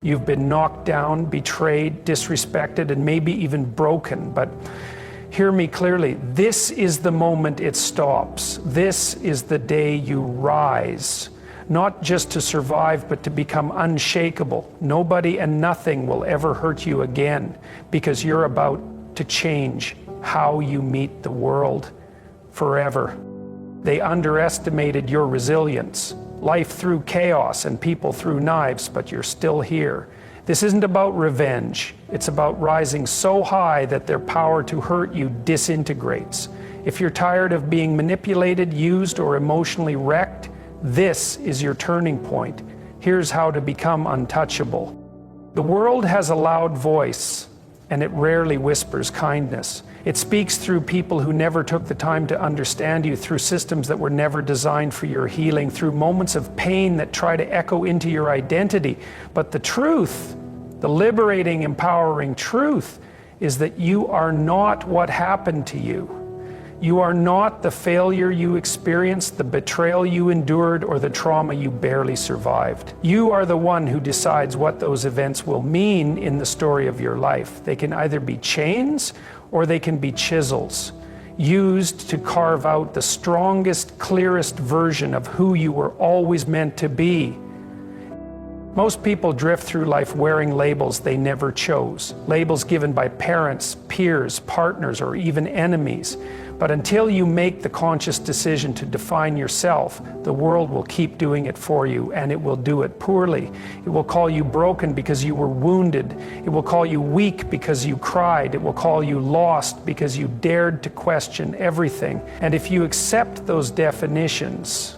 You've been knocked down, betrayed, disrespected, and maybe even broken. But hear me clearly. This is the moment it stops. This is the day you rise. Not just to survive, but to become unshakable. Nobody and nothing will ever hurt you again, because you're about to change how you meet the world forever. They underestimated your resilience. Life threw chaos and people threw knives, but you're still here. This isn't about revenge. It's about rising so high that their power to hurt you disintegrates. If you're tired of being manipulated, used, or emotionally wrecked, this is your turning point. Here's how to become untouchable. The world has a loud voice, and it rarely whispers kindness. It speaks through people who never took the time to understand you, through systems that were never designed for your healing, through moments of pain that try to echo into your identity. But the truth, the liberating, empowering truth, is that you are not what happened to you. You are not the failure you experienced, the betrayal you endured, or the trauma you barely survived. You are the one who decides what those events will mean in the story of your life. They can either be chains or they can be chisels, used to carve out the strongest, clearest version of who you were always meant to be. Most people drift through life wearing labels they never chose, labels given by parents, peers, partners, or even enemies. But until you make the conscious decision to define yourself, the world will keep doing it for you, and it will do it poorly. It will call you broken because you were wounded. It will call you weak because you cried. It will call you lost because you dared to question everything. And if you accept those definitions,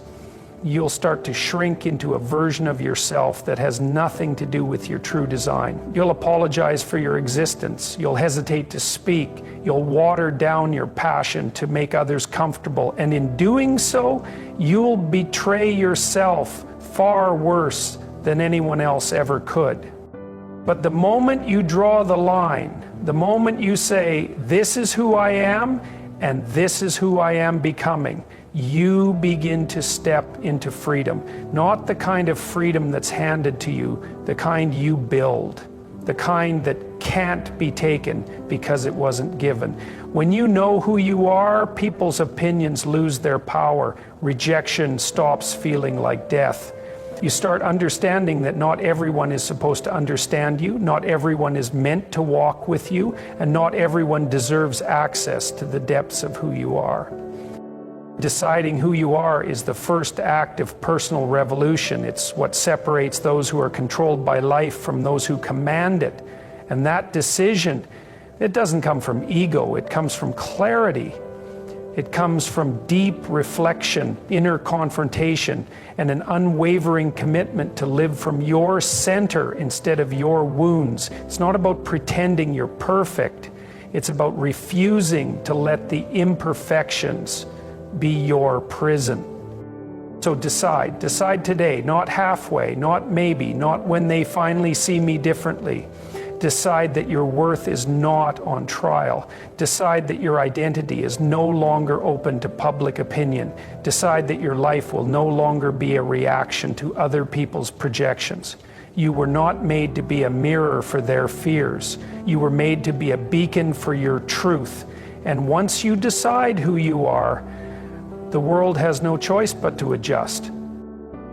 you'll start to shrink into a version of yourself that has nothing to do with your true design. You'll apologize for your existence. You'll hesitate to speak. You'll water down your passion to make others comfortable. And in doing so, you'll betray yourself far worse than anyone else ever could. But the moment you draw the line, the moment you say, this is who I am, and this is who I am becoming, you begin to step into freedom. Not the kind of freedom that's handed to you, the kind you build, the kind that can't be taken because it wasn't given. When you know who you are, people's opinions lose their power. Rejection stops feeling like death. You start understanding that not everyone is supposed to understand you, not everyone is meant to walk with you, and not everyone deserves access to the depths of who you are. Deciding who you are is the first act of personal revolution. It's what separates those who are controlled by life from those who command it. And that decision, it doesn't come from ego, it comes from clarity. It comes from deep reflection, inner confrontation, and an unwavering commitment to live from your center instead of your wounds. It's not about pretending you're perfect. It's about refusing to let the imperfections be your prison. So decide today, not halfway, not maybe, not when they finally see me differently. Decide that your worth is not on trial. Decide that your identity is no longer open to public opinion. Decide that your life will no longer be a reaction to other people's projections. You were not made to be a mirror for their fears. You were made to be a beacon for your truth. And once you decide who you are, the world has no choice but to adjust.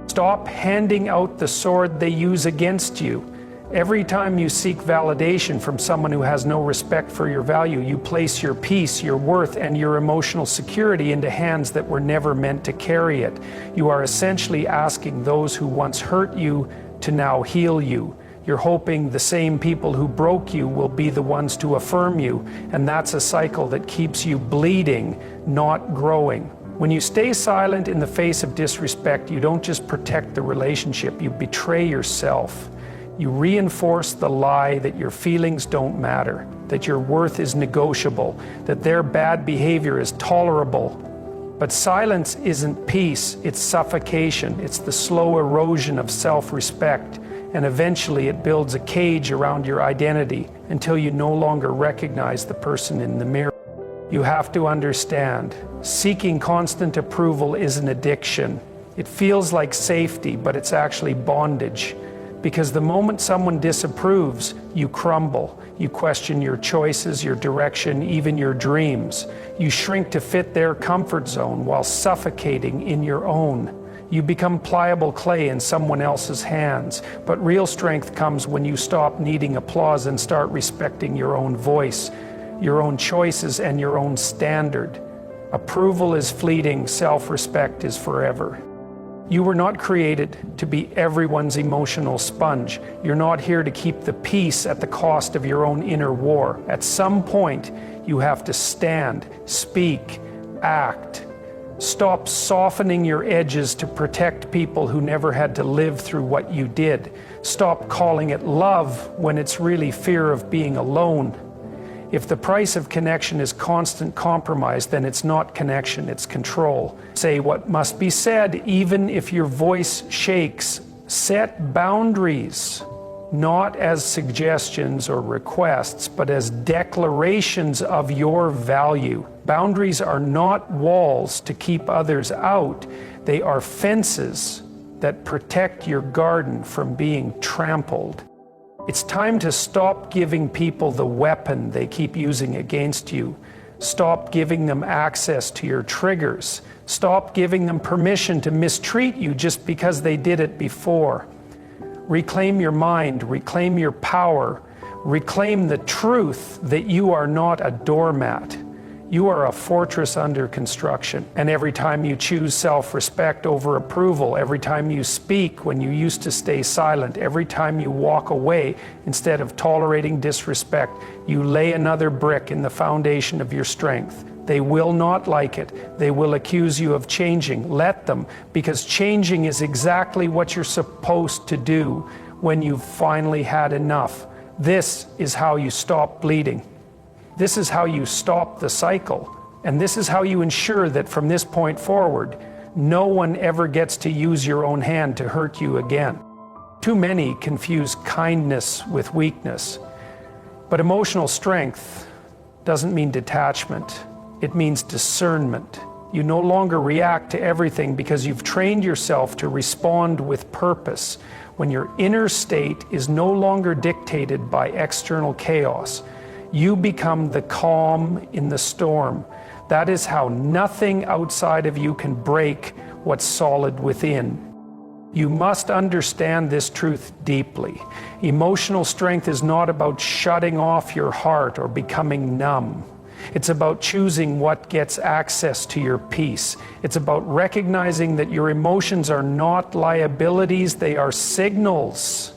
Stop handing out the sword they use against you. Every time you seek validation from someone who has no respect for your value, you place your peace, your worth, and your emotional security into hands that were never meant to carry it. You are essentially asking those who once hurt you to now heal you. You're hoping the same people who broke you will be the ones to affirm you, and that's a cycle that keeps you bleeding, not growing. When you stay silent in the face of disrespect, you don't just protect the relationship, you betray yourself. You reinforce the lie that your feelings don't matter, that your worth is negotiable, that their bad behavior is tolerable. But silence isn't peace, it's suffocation. It's the slow erosion of self-respect, and eventually it builds a cage around your identity until you no longer recognize the person in the mirror. You have to understand, seeking constant approval is an addiction. It feels like safety, but it's actually bondage. Because the moment someone disapproves, you crumble. You question your choices, your direction, even your dreams. You shrink to fit their comfort zone while suffocating in your own. You become pliable clay in someone else's hands. But real strength comes when you stop needing applause and start respecting your own voice, your own choices, and your own standard. Approval is fleeting, self-respect is forever. You were not created to be everyone's emotional sponge. You're not here to keep the peace at the cost of your own inner war. At some point, you have to stand, speak, act. Stop softening your edges to protect people who never had to live through what you did. Stop calling it love when it's really fear of being alone. If the price of connection is constant compromise, then it's not connection, it's control. Say what must be said, even if your voice shakes. Set boundaries, not as suggestions or requests, but as declarations of your value. Boundaries are not walls to keep others out. They are fences that protect your garden from being trampled. It's time to stop giving people the weapon they keep using against you. Stop giving them access to your triggers. Stop giving them permission to mistreat you just because they did it before. Reclaim your mind, reclaim your power, reclaim the truth that you are not a doormat. You are a fortress under construction. And every time you choose self-respect over approval, every time you speak when you used to stay silent, every time you walk away instead of tolerating disrespect, you lay another brick in the foundation of your strength. They will not like it. They will accuse you of changing. Let them, because changing is exactly what you're supposed to do when you've finally had enough. This is how you stop bleeding. This is how you stop the cycle. And this is how you ensure that from this point forward, no one ever gets to use your own hand to hurt you again. Too many confuse kindness with weakness. But emotional strength doesn't mean detachment. It means discernment. You no longer react to everything because you've trained yourself to respond with purpose. When your inner state is no longer dictated by external chaos, you become the calm in the storm. That is how nothing outside of you can break what's solid within. You must understand this truth deeply. Emotional strength is not about shutting off your heart or becoming numb. It's about choosing what gets access to your peace. It's about recognizing that your emotions are not liabilities, they are signals.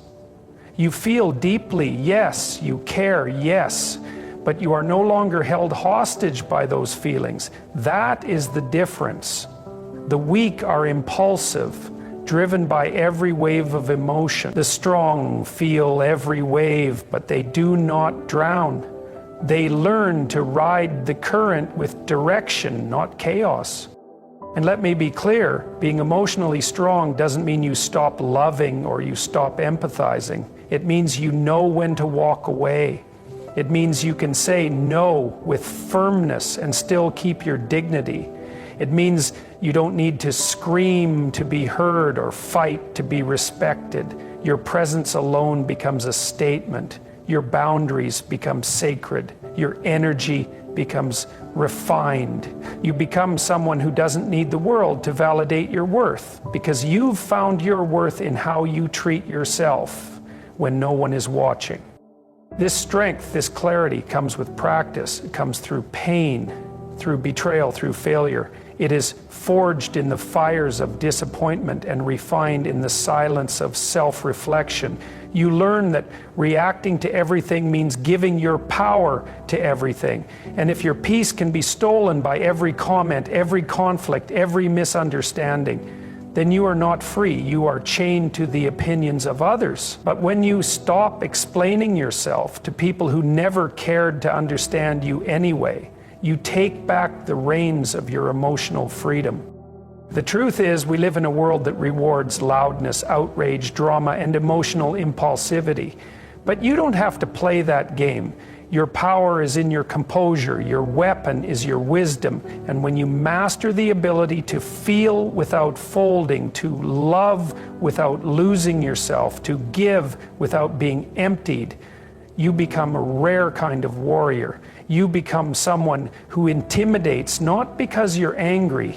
You feel deeply, yes. You care, yes. But you are no longer held hostage by those feelings. That is the difference. The weak are impulsive, driven by every wave of emotion. The strong feel every wave, but they do not drown. They learn to ride the current with direction, not chaos. And let me be clear, being emotionally strong doesn't mean you stop loving or you stop empathizing. It means you know when to walk away. It means you can say no with firmness and still keep your dignity. It means you don't need to scream to be heard or fight to be respected. Your presence alone becomes a statement. Your boundaries become sacred. Your energy becomes refined. You become someone who doesn't need the world to validate your worth because you've found your worth in how you treat yourself when no one is watching. This strength, this clarity comes with practice. It comes through pain, through betrayal, through failure. It is forged in the fires of disappointment and refined in the silence of self-reflection. You learn that reacting to everything means giving your power to everything. And if your peace can be stolen by every comment, every conflict, every misunderstanding, then you are not free. You are chained to the opinions of others. But when you stop explaining yourself to people who never cared to understand you anyway, you take back the reins of your emotional freedom. The truth is, we live in a world that rewards loudness, outrage, drama, and emotional impulsivity. But you don't have to play that game. Your power is in your composure. Your weapon is your wisdom. And when you master the ability to feel without folding, to love without losing yourself, to give without being emptied, you become a rare kind of warrior. You become someone who intimidates, not because you're angry,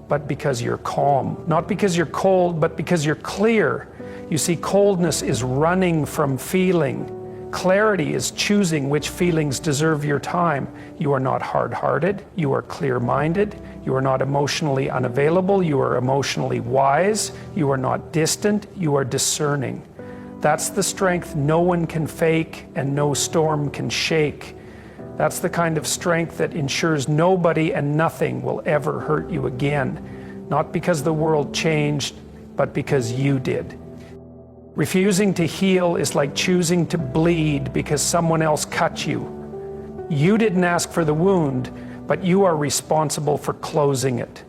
but because you're calm. Not because you're cold, but because you're clear. You see, coldness is running from feeling. Clarity is choosing which feelings deserve your time. You are not hard-hearted. You are clear-minded. You are not emotionally unavailable. You are emotionally wise. You are not distant. You are discerning. That's the strength no one can fake and no storm can shake. That's the kind of strength that ensures nobody and nothing will ever hurt you again. Not because the world changed, but because you did. Refusing to heal is like choosing to bleed because someone else cut you. You didn't ask for the wound, but you are responsible for closing it.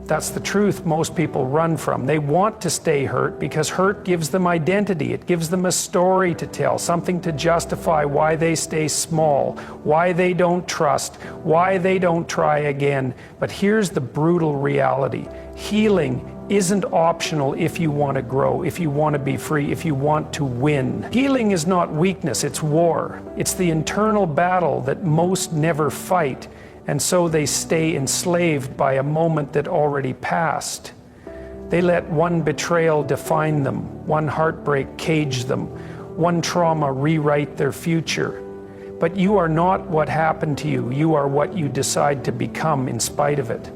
That's the truth most people run from. They want to stay hurt because hurt gives them identity. It gives them a story to tell, something to justify why they stay small, why they don't trust, why they don't try again. But here's the brutal reality. Healing isn't optional if you want to grow, if you want to be free, if you want to win. Healing is not weakness, it's war. It's the internal battle that most never fight, and so they stay enslaved by a moment that already passed. They let one betrayal define them, one heartbreak cage them, one trauma rewrite their future. But you are not what happened to you, you are what you decide to become in spite of it.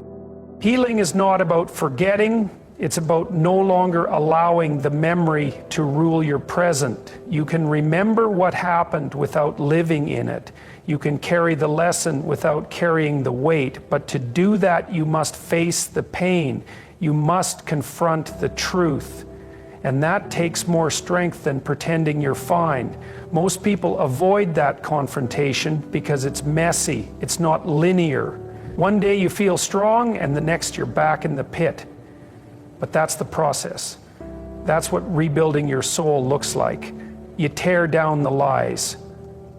Healing is not about forgetting, it's about no longer allowing the memory to rule your present. You can remember what happened without living in it. You can carry the lesson without carrying the weight, but to do that you must face the pain. You must confront the truth. And that takes more strength than pretending you're fine. Most people avoid that confrontation because it's messy, it's not linear. One day you feel strong and the next you're back in the pit. But that's the process. That's what rebuilding your soul looks like. You tear down the lies.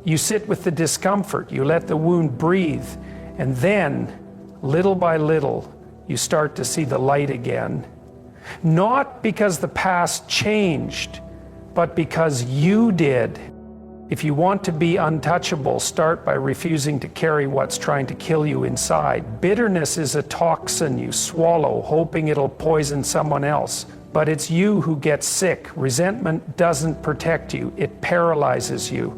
You sit with the discomfort. You let the wound breathe. And then, little by little, you start to see the light again. Not because the past changed, but because you did. If you want to be untouchable, start by refusing to carry what's trying to kill you inside. Bitterness is a toxin you swallow, hoping it'll poison someone else. But it's you who gets sick. Resentment doesn't protect you, it paralyzes you.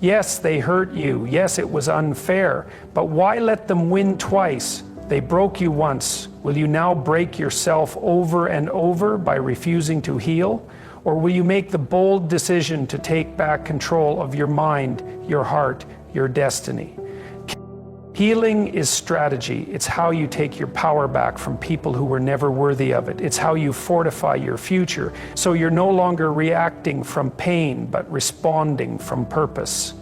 Yes, they hurt you. Yes, it was unfair. But why let them win twice? They broke you once. Will you now break yourself over and over by refusing to heal? Or will you make the bold decision to take back control of your mind, your heart, your destiny? Healing is strategy. It's how you take your power back from people who were never worthy of it. It's how you fortify your future, so you're no longer reacting from pain, but responding from purpose.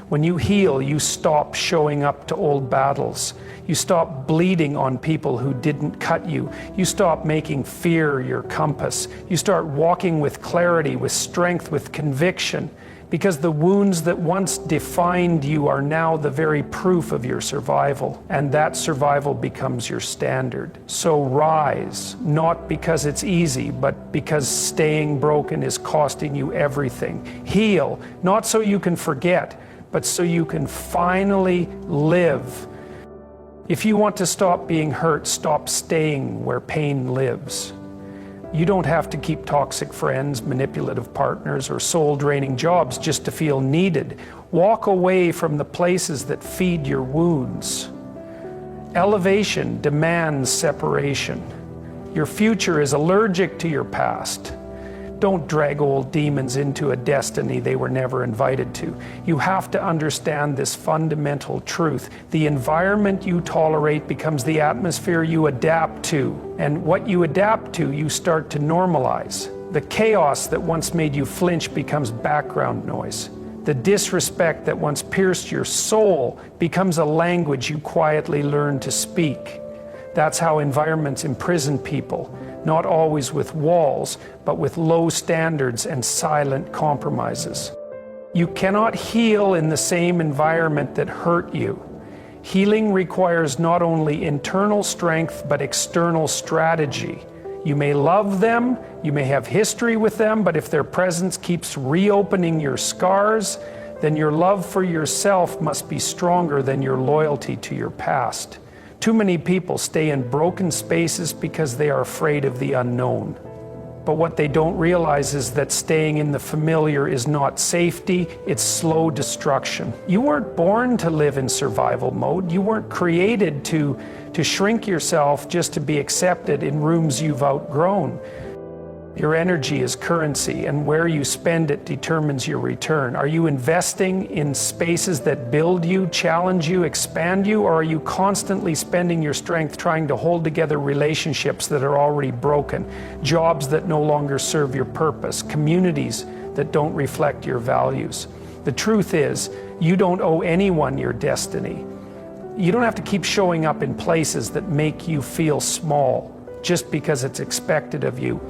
When you heal, you stop showing up to old battles. You stop bleeding on people who didn't cut you. You stop making fear your compass. You start walking with clarity, with strength, with conviction, because the wounds that once defined you are now the very proof of your survival, and that survival becomes your standard. So rise, not because it's easy, but because staying broken is costing you everything. Heal, not so you can forget, but so you can finally live. If you want to stop being hurt, stop staying where pain lives. You don't have to keep toxic friends, manipulative partners, or soul-draining jobs just to feel needed. Walk away from the places that feed your wounds. Elevation demands separation. Your future is allergic to your past. Don't drag old demons into a destiny they were never invited to. You have to understand this fundamental truth. The environment you tolerate becomes the atmosphere you adapt to. And what you adapt to, you start to normalize. The chaos that once made you flinch becomes background noise. The disrespect that once pierced your soul becomes a language you quietly learn to speak. That's how environments imprison people. not always with walls, but with low standards and silent compromises. You cannot heal in the same environment that hurt you. Healing requires not only internal strength, but external strategy. You may love them, you may have history with them, but if their presence keeps reopening your scars, then your love for yourself must be stronger than your loyalty to your past. Too many people stay in broken spaces because they are afraid of the unknown. But what they don't realize is that staying in the familiar is not safety, it's slow destruction. You weren't born to live in survival mode. You weren't created to shrink yourself just to be accepted in rooms you've outgrown. Your energy is currency, and where you spend it determines your return. Are you investing in spaces that build you, challenge you, expand you, or are you constantly spending your strength trying to hold together relationships that are already broken, jobs that no longer serve your purpose, communities that don't reflect your values? The truth is, you don't owe anyone your destiny. You don't have to keep showing up in places that make you feel small just because it's expected of you.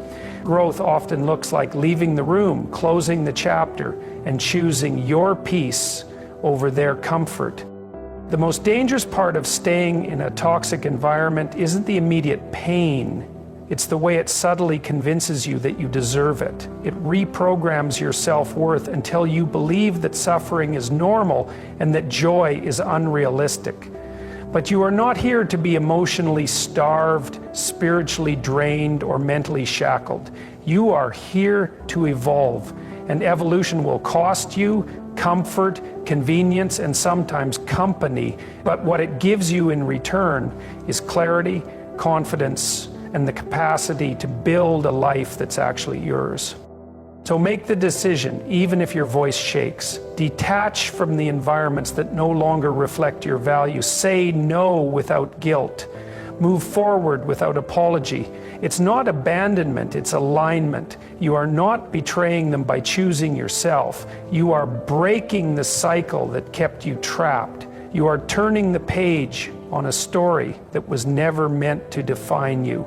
Growth often looks like leaving the room, closing the chapter, and choosing your peace over their comfort. The most dangerous part of staying in a toxic environment isn't the immediate pain. It's the way it subtly convinces you that you deserve it. It reprograms your self-worth until you believe that suffering is normal and that joy is unrealistic. But you are not here to be emotionally starved, spiritually drained, or mentally shackled. You are here to evolve, and evolution will cost you comfort, convenience, and sometimes company. But what it gives you in return is clarity, confidence, and the capacity to build a life that's actually yours. So make the decision, even if your voice shakes. Detach from the environments that no longer reflect your values. Say no without guilt. Move forward without apology. It's not abandonment, it's alignment. You are not betraying them by choosing yourself. You are breaking the cycle that kept you trapped. You are turning the page on a story that was never meant to define you.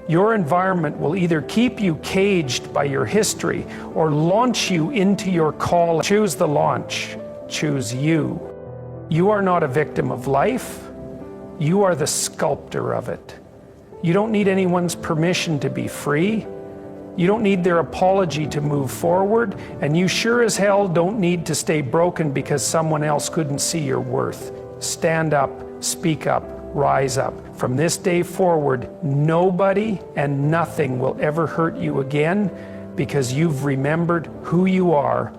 Your environment will either keep you caged by your history or launch you into your call. Choose the launch. Choose you. You are not a victim of life. You are the sculptor of it. You don't need anyone's permission to be free. You don't need their apology to move forward, and you sure as hell don't need to stay broken because someone else couldn't see your worth. Stand up, speak up, rise up. From this day forward, nobody and nothing will ever hurt you again because you've remembered who you are